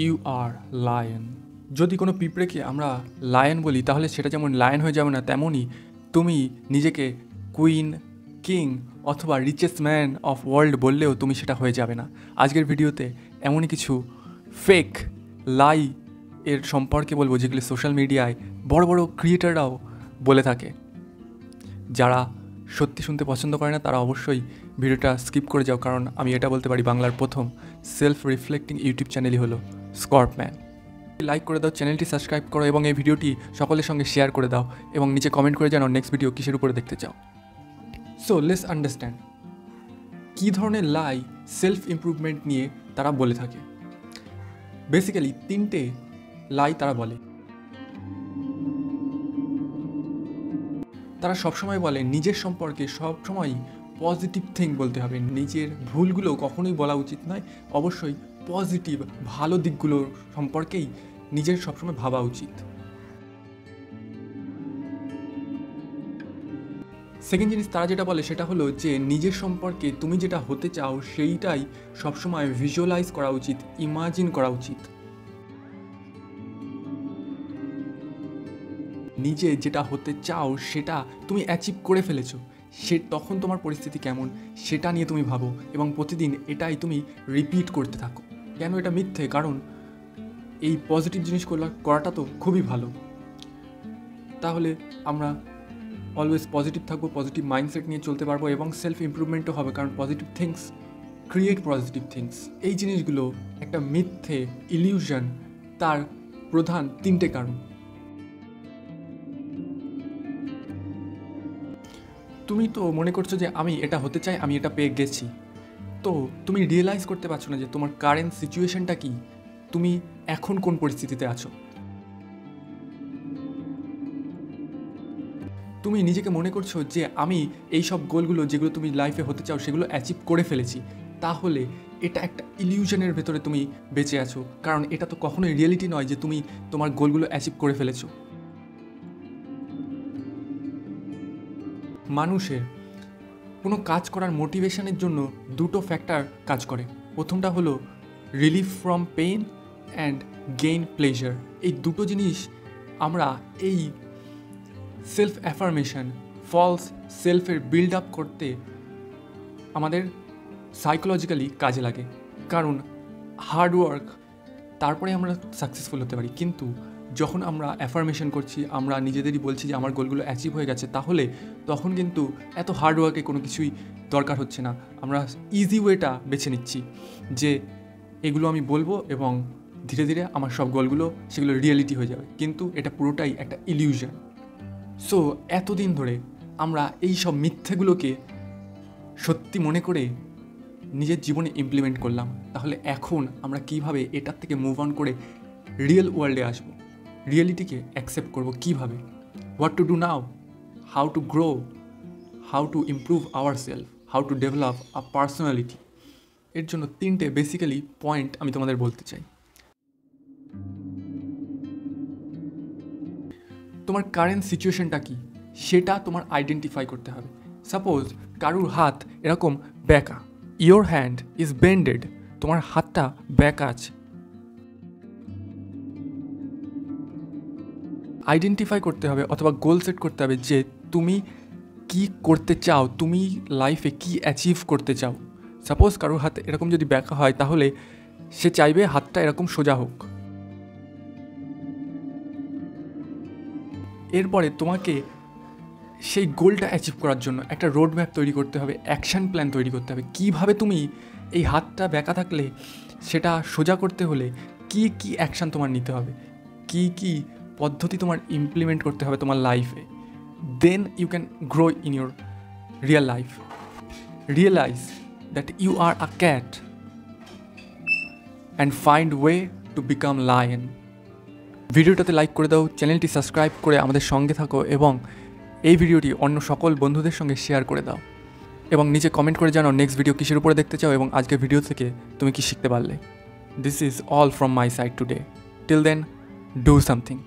You R lion. যদি কোনো পিঁপড়েকে আমরা লায়ন বলি তাহলে সেটা যেমন লায়ন হয়ে যাবে না, তেমনই তুমি নিজেকে কুইন, কিং অথবা রিচেস্ট ম্যান অফ ওয়ার্ল্ড বললেও তুমি সেটা হয়ে যাবে না। আজকের ভিডিওতে এমনই কিছু ফেক লাই এর সম্পর্কে বলবো যেগুলি সোশ্যাল মিডিয়ায় বড় বড় ক্রিয়েটাররাও বলে থাকে। যারা সত্যি শুনতে পছন্দ করে না তারা অবশ্যই ভিডিওটা স্কিপ করে যাও, কারণ আমি এটা বলতে পারি বাংলার প্রথম সেলফ রিফ্লেক্টিং ইউটিউব চ্যানেলই হলো স্কর্পম্যান। লাইক করে দাও, চ্যানেলটি সাবস্ক্রাইব করো এবং এই ভিডিওটি সকলের সঙ্গে শেয়ার করে দাও এবং নিচে কমেন্ট করে জানাও নেক্সট ভিডিও কিসের উপরে দেখতে চাও। সো লেটস আন্ডারস্ট্যান্ড কী ধরনের লাই সেলফ ইমপ্রুভমেন্ট নিয়ে তারা বলে থাকে। বেসিক্যালি তিনটে লাই তারা বলে। তারা সবসময় বলে নিজের সম্পর্কে সবসময় পজিটিভ থিং বলতে হবে, নিজের ভুলগুলো কখনোই বলা উচিত নয়, অবশ্যই পজিটিভ ভালো দিকগুলোর সম্পর্কেই নিজের সবসময় ভাবা উচিত। সেকেন্ড জিনিস তারা যেটা বলে সেটা হলো যে নিজের সম্পর্কে তুমি যেটা হতে চাও সেইটাই সবসময় ভিজুয়ালাইজ করা উচিত, ইমাজিন করা উচিত। নিজে যেটা হতে চাও সেটা তুমি অ্যাচিভ করে ফেলেছো, তখন তোমার পরিস্থিতি কেমন সেটা নিয়ে তুমি ভাবো এবং প্রতিদিন এটাই তুমি রিপিট করতে থাকো। কেন এটা মিথ্যে? কারণ এই পজিটিভ জিনিস করাটা তো খুবই ভালো। তাহলে আমরা অলওয়েজ পজিটিভ থাকবো, পজিটিভ মাইন্ডসেট নিয়ে চলতে পারবো এবং সেলফ ইমপ্রুভমেন্টও হবে, কারণ positive things create positive things. এই জিনিসগুলো একটা মিথ্যে ইলিউশন, তার প্রধান তিনটে কারণ। তুমি তো মনে করছো যে আমি এটা হতে চাই, আমি এটা পেয়ে গেছি, তো তুমি রিয়েলাইজ করতে পারছো না যে তোমার কারেন্ট সিচুয়েশনটা কি, তুমি এখন কোন পরিস্থিতিতে আছো। তুমি নিজেকে মনে করছো যে আমি এই সব গোলগুলো যেগুলো তুমি লাইফে হতে চাও সেগুলো অ্যাচিভ করে ফেলেছি, তাহলে এটা একটা ইলিউশনের ভেতরে তুমি বেঁচে আছো, কারণ এটা তো কখনোই রিয়েলিটি নয় যে তুমি তোমার গোলগুলো অ্যাচিভ করে ফেলেছো। মানুষের কোনো কাজ করার মোটিভেশনের জন্য দুটো ফ্যাক্টর কাজ করে। প্রথমটা হলো relief from pain and gain pleasure. এই দুটো জিনিস আমরা এই সেলফ অ্যাফার্মেশন, ফলস সেলফের বিল্ড আপ করতে আমাদের সাইকোলজিক্যালি কাজে লাগে। কারণ হার্ডওয়ার্ক তারপরে আমরা সাকসেসফুল হতে পারি, কিন্তু যখন আমরা অ্যাফার্মেশন করছি, আমরা নিজেদেরই বলছি যে আমার গোলগুলো অ্যাচিভ হয়ে গেছে, তাহলে তখন কিন্তু এত হার্ডওয়ার্কে কোনো কিছুই দরকার হচ্ছে না। আমরা ইজি ওয়েটা বেছে নিচ্ছি যে এগুলো আমি বলবো এবং ধীরে ধীরে আমার সব গোলগুলো সেগুলো রিয়েলিটি হয়ে যাবে, কিন্তু এটা পুরোটাই একটা ইলিউশন। সো এতদিন ধরে আমরা এই সব মিথ্যেগুলোকে সত্যি মনে করে নিজের জীবনে ইমপ্লিমেন্ট করলাম, তাহলে এখন আমরা কিভাবে এটার থেকে মুভ অন করে রিয়েল ওয়ার্ল্ডে আসবো, রিয়েলিটিকে অ্যাকসেপ্ট করবো কীভাবে, what to do now, how to grow, how to improve our self, how to develop a personality. এর জন্য তিনটে বেসিক্যালি পয়েন্ট আমি তোমাদের বলতে চাই। তোমার কারেন্ট সিচুয়েশনটা কি সেটা তোমার আইডেন্টিফাই করতে হবে। সাপোজ কারুর হাত এরকম ব্যাকা, ইয়োর হ্যান্ড ইজ বেন্ডেড, তোমার হাতটা ব্যাকা আছে। আইডেন্টিফাই করতে হবে অথবা গোল সেট করতে হবে যে তুমি কি করতে চাও, তুমি লাইফে কি অ্যাচিভ করতে চাও। সাপোজ কারোর হাত এরকম যদি ব্যাকা হয় তাহলে সে চাইবে হাতটা এরকম সোজা হোক। এরপরে তোমাকে সেই গোলটা অ্যাচিভ করার জন্য একটা রোড ম্যাপ তৈরি করতে হবে, অ্যাকশান প্ল্যান তৈরি করতে হবে। কীভাবে তুমি এই হাতটা ব্যাকা থাকলে সেটা সোজা করতে হলে কি কি অ্যাকশান তোমার নিতে হবে, কি কি পদ্ধতি তোমার ইমপ্লিমেন্ট করতে হবে তোমার লাইফে। Then you can grow in your real life. Realise that you are a cat and find way to become lion. ভিডিওটাতে লাইক করে দাও, চ্যানেলটি সাবস্ক্রাইব করে আমাদের সঙ্গে থাকো এবং এই ভিডিওটি অন্য সকল বন্ধুদের সঙ্গে শেয়ার করে দাও এবং নিচে কমেন্ট করে জানাও নেক্সট ভিডিও কিসের উপরে দেখতে চাও এবং আজকের ভিডিও থেকে তুমি কি শিখতে পারলে। This is all from my side today. Till then, do something.